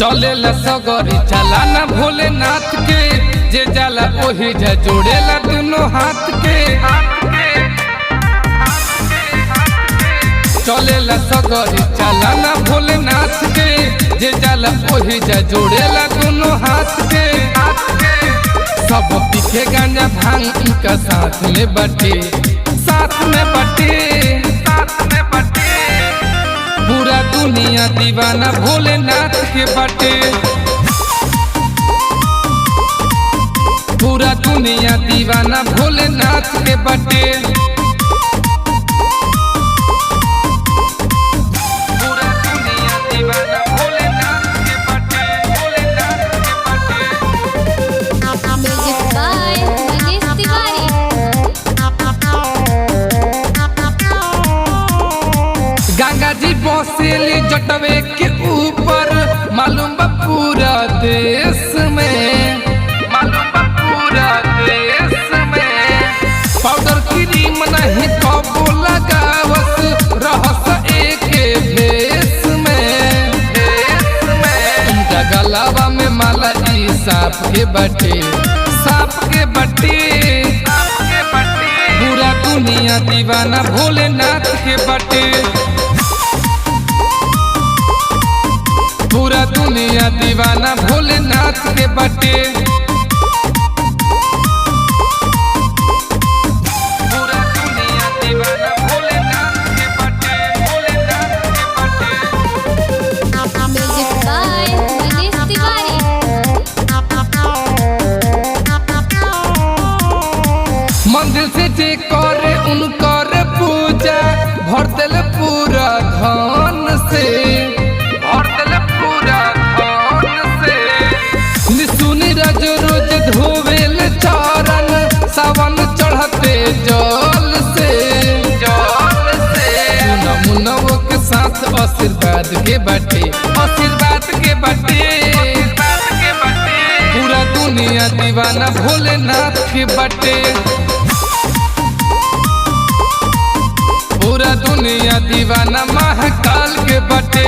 चलेला सगरी चलाना भोलेनाथ के, जे जाला ओही जा जोड़ेला दोनों हाथ के। चलेला सगरी चलाना भोलेनाथ के, जे जाला ओही जा जोड़ेला दोनों हाथ के। सब पीछे गांजा भांग इनका साथ में बटे, साथ में बटे, साथ में बटे। पूरा दुनिया दीवाना भोलेनाथ के बटे, पूरा दुनिया दीवाना भोलेनाथ के बटे। पूरा दुनिया दीवाना भोलेनाथ के बटे, भोलेनाथ के बटे। Music by Manish Tiwari. गंगा जी बसेली जटवे के ऊपर, मालूम बा पूरा देश में, मालूम बा पूरा देश में। पाउडर क्रीम नहीं कबो लगावस, रहस एक भेस में, भेस में। उनका गलावा में माला ई सांप के बटे, सांप के बटे, सांप के बटे। पूरा दुनिया दीवाना भोलेनाथ के बटे, पूरा दुनिया दीवाना भोलेनाथ के बटे। पूरा दुनिया दीवाना भोलेनाथ के बटे, भोलेनाथ के बटे। Music by Manish Tiwari. मंदिर से जे करे उनकर पूजा, भर दिल पूरा धन से, भर दिल पूरा धन से। निसुनी रज रोज धोवेल चरण, सावन चढ़ते जल से, जल से। मुनवो के साथ आशीर्वाद के बटे, आशीर्वाद के बटे, आशीर्वाद के बटे। पूरा दुनिया दीवाना भोलेनाथ के बटे, पूरा दुनिया दीवाना महाकाल के बटे।